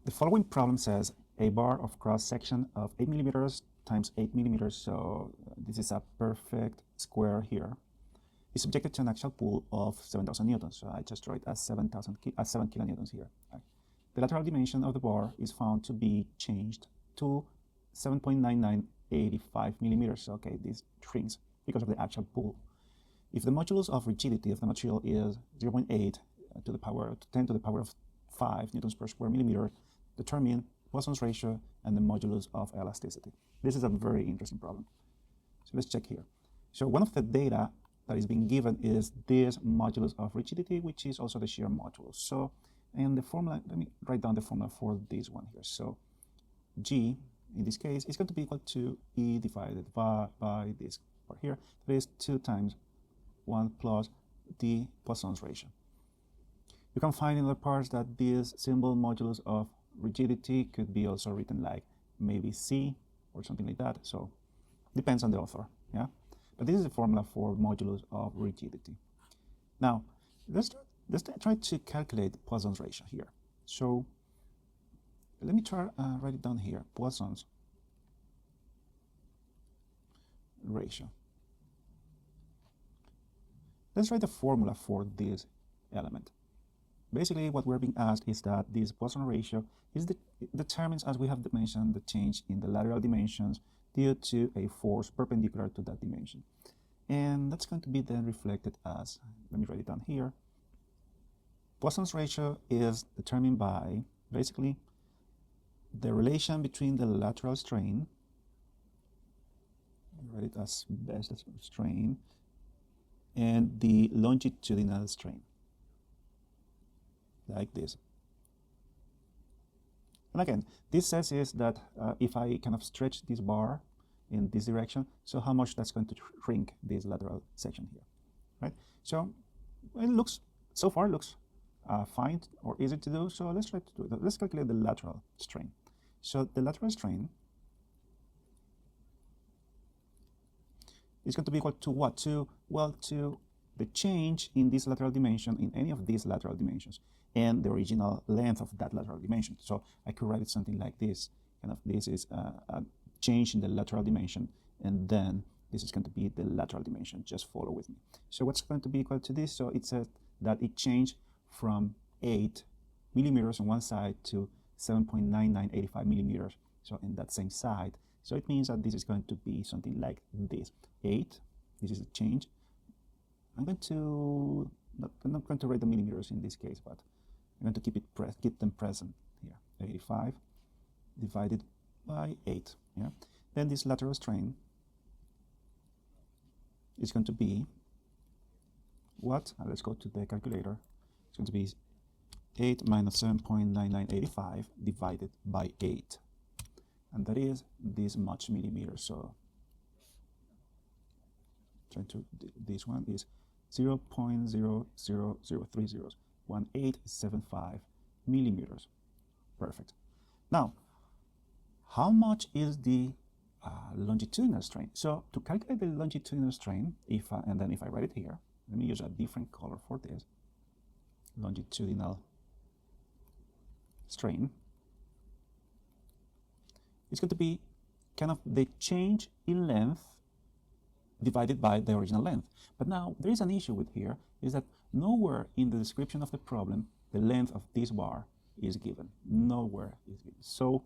The following problem says a bar of cross-section of 8 millimeters times 8 millimeters, so this is a perfect square here, is subjected to an axial pull of 7,000 newtons. So I just draw it as 7 kilonewtons here. The lateral dimension of the bar is found to be changed to 7.9985 millimeters. Okay, this shrinks because of the axial pull. If the modulus of rigidity of the material is 0.8 to the power 10 to the power of 5 newtons per square millimeter, determine Poisson's ratio and the modulus of elasticity. This is a very interesting problem. So let's check here. So one of the data that is being given is this modulus of rigidity, which is also the shear modulus. So, and the formula, let me write down the formula for this one here. So G, in this case, is going to be equal to E divided by this part here. That is 2 times 1 plus the Poisson's ratio. You can find in other parts that this symbol modulus of rigidity could be also written like maybe C or something like that. So depends on the author, yeah. But this is the formula for modulus of rigidity. Now let's try to calculate Poisson's ratio here. So let me try write it down here. Poisson's ratio. Let's write the formula for this element. Basically, what we're being asked is that this Poisson ratio determines, as we have mentioned, the change in the lateral dimensions due to a force perpendicular to that dimension. And that's going to be then reflected as, let me write it down here. Poisson's ratio is determined by, basically, the relation between the lateral strain, write it as best as strain, and the longitudinal strain, like this. And again, this says is that if I kind of stretch this bar in this direction, so how much that's going to shrink this lateral section here, right? So it looks, so far looks fine or easy to do. So let's try to do it. Let's calculate the lateral strain. So the lateral strain is going to be equal to what? To the change in this lateral dimension, in any of these lateral dimensions, and the original length of that lateral dimension. So I could write it something like this. Kind of, this is a change in the lateral dimension, and then this is going to be the lateral dimension. Just follow with me. So what's going to be equal to this? So it says that it changed from 8 millimeters on one side to 7.9985 millimeters. So in that same side. So it means that this is going to be something like this. 8, this is a change. I'm not going to write the millimeters in this case, but I'm going to keep them present here. 85 divided by 8. Yeah. Then this lateral strain is going to be what? Let's go to the calculator. It's going to be 8 minus 7.9985 divided by 8. And that is this much millimeters. So this one is 0.000301875 millimeters. Perfect. Now, how much is the longitudinal strain? So to calculate the longitudinal strain, if I write it here, let me use a different color for this. Longitudinal strain. It's going to be kind of the change in length divided by the original length. But now there is an issue with here, is that nowhere in the description of the problem the length of this bar is given. Nowhere is given. So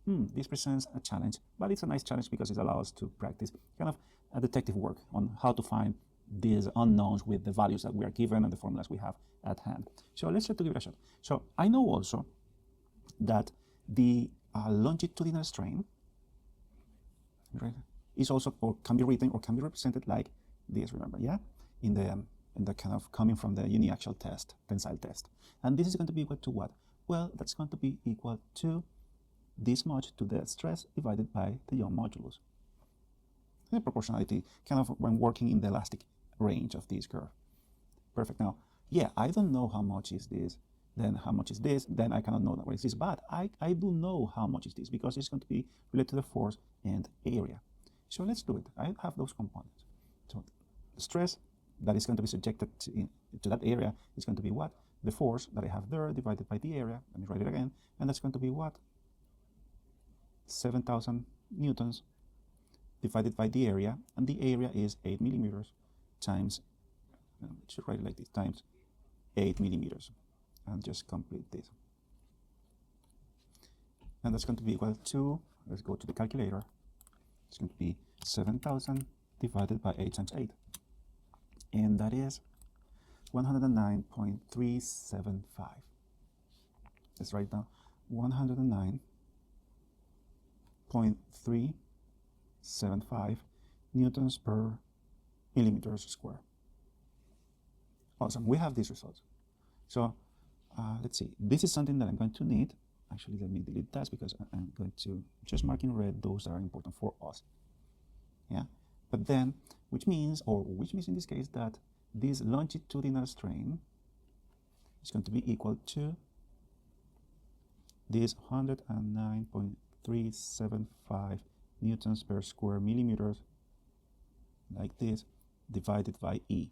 this presents a challenge, but it's a nice challenge because it allows us to practice kind of a detective work on how to find these unknowns with the values that we are given and the formulas we have at hand. So let's try to give it a shot. So I know also that the longitudinal strain, right, is also, or can be written or can be represented like this, remember, yeah? In the kind of coming from the uniaxial test, tensile test. And this is going to be equal to what? Well, that's going to be equal to this much to the stress divided by the Young modulus. The proportionality, kind of when working in the elastic range of this curve. Perfect. Now, yeah, I don't know how much is this, then how much is this, then I cannot know what is this, but I do know how much is this because it's going to be related to the force and area. So let's do it. I have those components. So the stress that is going to be subjected to that area is going to be what? the force that I have there divided by the area. Let me write it again, and that's going to be what? 7,000 newtons divided by the area, and the area is 8 millimeters times, I should write it like this, times 8 millimeters, and just complete this. And that's going to be equal to, let's go to the calculator, it's going to be 7,000 divided by 8 times 8, and that is 109.375. Let's write down 109.375 newtons per millimeters square. Awesome, we have these results. So let's see, this is something that I'm going to need. Actually, let me delete that because I'm going to just mark in red those that are important for us. Yeah, but then, which means in this case that this longitudinal strain is going to be equal to this 109.375 newtons per square millimeters, like this, divided by E.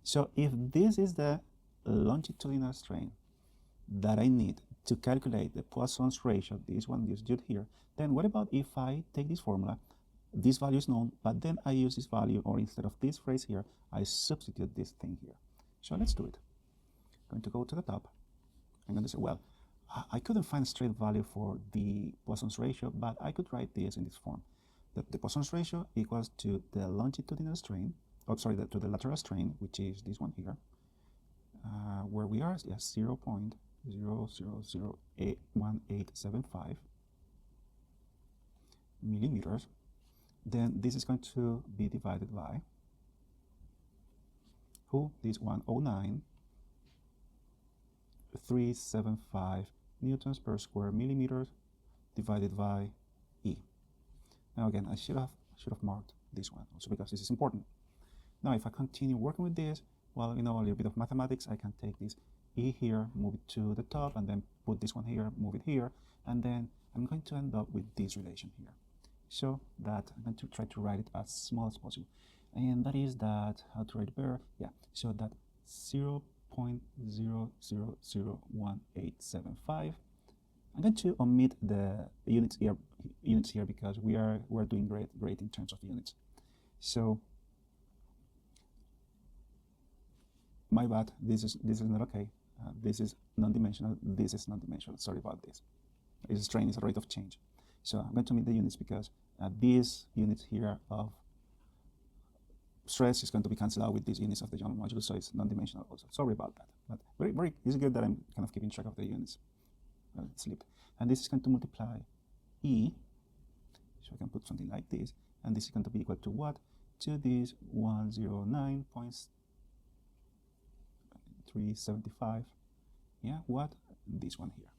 So if this is the longitudinal strain that I need to calculate the Poisson's ratio, this one used here, then what about if I take this formula, this value is known, but then I use this value, or instead of this phrase here, I substitute this thing here. So let's do it. I'm going to go to the top. I'm going to say, well, I couldn't find a straight value for the Poisson's ratio, but I could write this in this form. That the Poisson's ratio equals to the longitudinal strain, to the lateral strain, which is this one here, where we are at 0.00081875 millimeters. Then this is going to be divided by this 109.375 newtons per square millimeters divided by E. Now again, I should have marked this one also because this is important. Now if I continue working with this, well, you know, a little bit of mathematics, I can take this E here, move it to the top, and then put this one here, move it here, and then I'm going to end up with this relation here. So that I'm going to try to write it as small as possible. And that is that, how to write it better? Yeah, so that 0.000185. I'm going to omit the units here because we're doing great in terms of units. So my bad, this is not okay. This is non-dimensional, this is non-dimensional. Sorry about this. This strain is a rate of change. So I'm going to omit the units because these units here of stress is going to be cancelled out with these units of the Young modulus, so it's non-dimensional also. Sorry about that. But it's good that I'm kind of keeping track of the units. Slip. And this is going to multiply E, so I can put something like this, and this is going to be equal to what? To this 109.375. Yeah, what? This one here.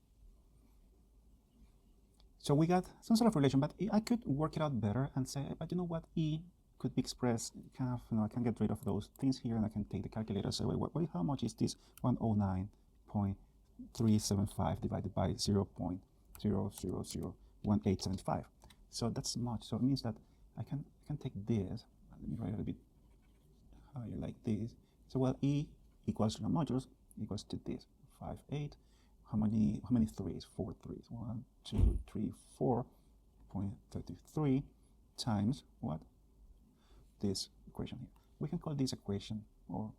So we got some sort of relation, but I could work it out better and say, but you know what, E could be expressed kind of, I can get rid of those things here and I can take the calculator and say, wait, how much is this 109.375 divided by 0.0001875? So that's much. So it means that I can take this, let me write it a bit higher like this. So well, E equals to the modulus equals to this 5.8. How many threes? 4 threes. 1, 2, 3, 4.33 times what? This equation here. We can call this equation, or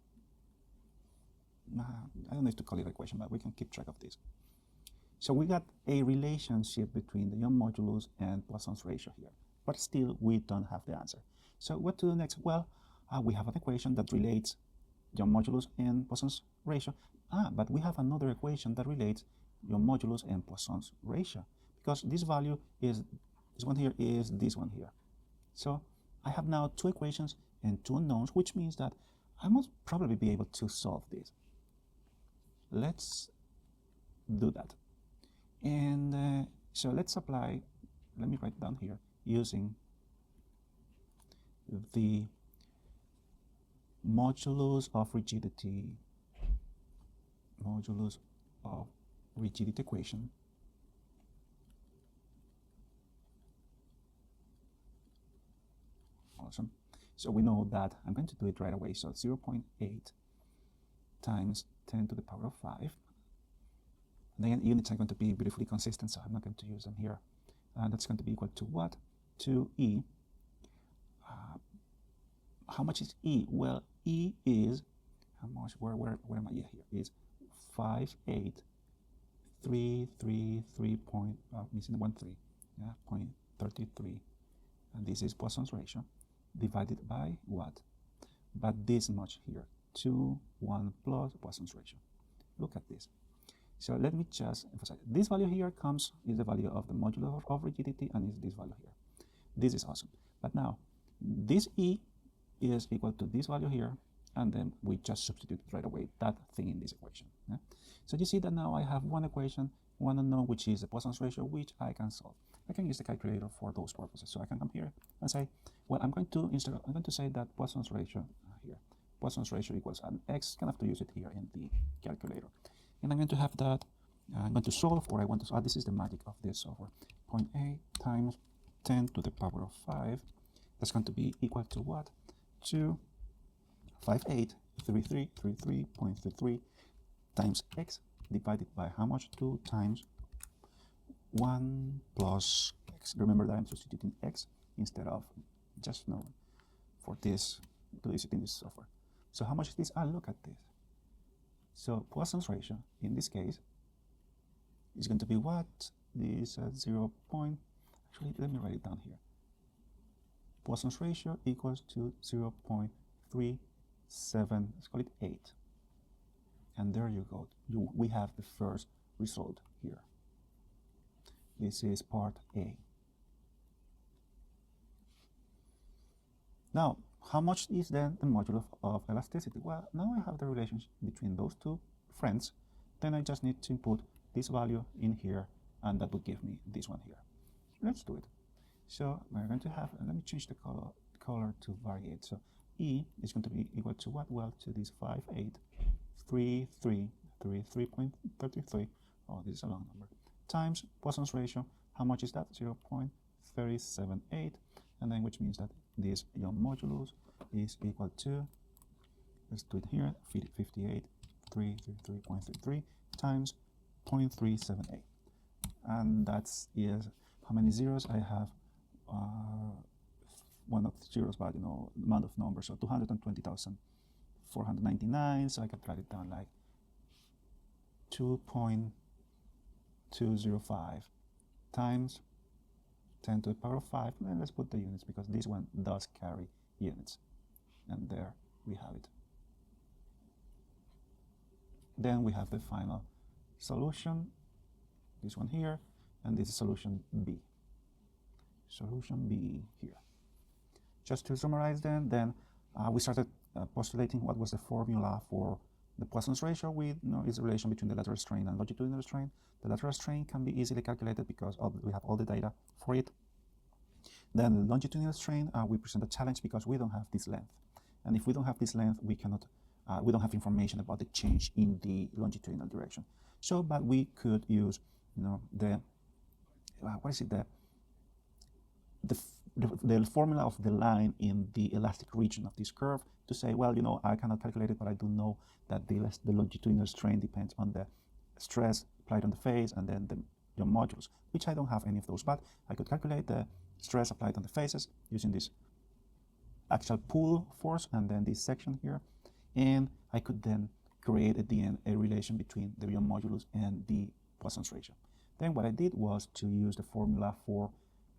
I don't know if to call it equation, but we can keep track of this. So we got a relationship between the Young modulus and Poisson's ratio here, but still we don't have the answer. So what to do next? Well, we have an equation that relates Young modulus and Poisson's ratio. But we have another equation that relates Young modulus and Poisson's ratio, because this value is this one here is this one here. So I have now two equations and two unknowns, which means that I must probably be able to solve this. Let's do that. And so let's apply, let me write down here, using the modulus of rigidity equation. Awesome. So we know that I'm going to do it right away. So 0.8 times 10 to the power of 5. And again, units are going to be beautifully consistent, so I'm not going to use them here. And that's going to be equal to what? To E. How much is E? Well, E is, how much, where am I? Yeah, here is 58,333 point, missing 1 3, yeah, 0.33. And this is Poisson's ratio divided by what? But this much here, 2, 1 plus Poisson's ratio. Look at this. So let me just emphasize. This value here is the value of the modulus of rigidity, and is this value here. This is awesome. But now, this E is equal to this value here, and then we just substitute right away that thing in this equation. Yeah? So you see that now I have one equation, one unknown, which is the Poisson's ratio, which I can solve. I can use the calculator for those purposes. So I can come here and say, well, I'm going to say that Poisson's ratio here, Poisson's ratio equals an x. Kind of to use it here in the calculator, and I'm going to have that. I'm going to solve, or I want to solve. This is the magic of this software. 0.8 times 10 to the power of 5. That's going to be equal to what? To 58,333.33 times x divided by how much? 2 times 1 plus x. Remember that I'm substituting x instead of just for this, to use it in this software. So how much is this? Look at this. So Poisson's ratio in this case is going to be what? This 0. Actually, let me write it down here. Poisson's ratio equals to 0.37, let's call it 8. And there you go. We have the first result here. This is part A. Now, how much is then the modulus of elasticity? Well, now I have the relationship between those two friends. Then I just need to input this value in here, and that will give me this one here. Let's do it. So we're going to have, let me change the color to variate. So E is going to be equal to what? Well, to this 58,333.33. Oh, this is a long number. Times Poisson's ratio. How much is that? 0.378. And then which means that this Young modulus is equal to, let's do it here, 58,333.33 times 0.378. And that's how many zeros I have. One of the zeros, but amount of numbers, so 220,499. So I can write it down like 2.205 times 10 to the power of 5. And let's put the units because this one does carry units. And there we have it. Then we have the final solution, this one here, and this is solution B. Solution B here. Just to summarize then we started postulating what was the formula for the Poisson's ratio with its relation between the lateral strain and longitudinal strain. The lateral strain can be easily calculated because we have all the data for it. Then the longitudinal strain, we present a challenge because we don't have this length. And if we don't have this length, we cannot, we don't have information about the change in the longitudinal direction. So, but we could use, the formula of the line in the elastic region of this curve to say, well, I cannot calculate it, but I do know that the longitudinal strain depends on the stress applied on the face and then the modulus, which I don't have any of those, but I could calculate the stress applied on the faces using this axial pull force and then this section here, and I could then create at the end a relation between the modulus and the Poisson's ratio. Then what I did was to use the formula for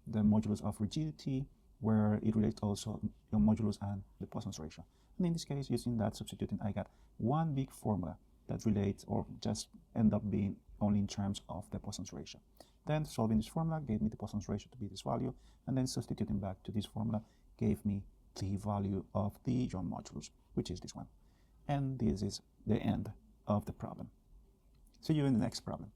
the modulus of rigidity, where it relates also the modulus and the Poisson's ratio. And in this case, using that substituting, I got one big formula that relates or just end up being only in terms of the Poisson's ratio. Then solving this formula gave me the Poisson's ratio to be this value, and then substituting back to this formula gave me the value of the Young modulus, which is this one. And this is the end of the problem. See you in the next problem.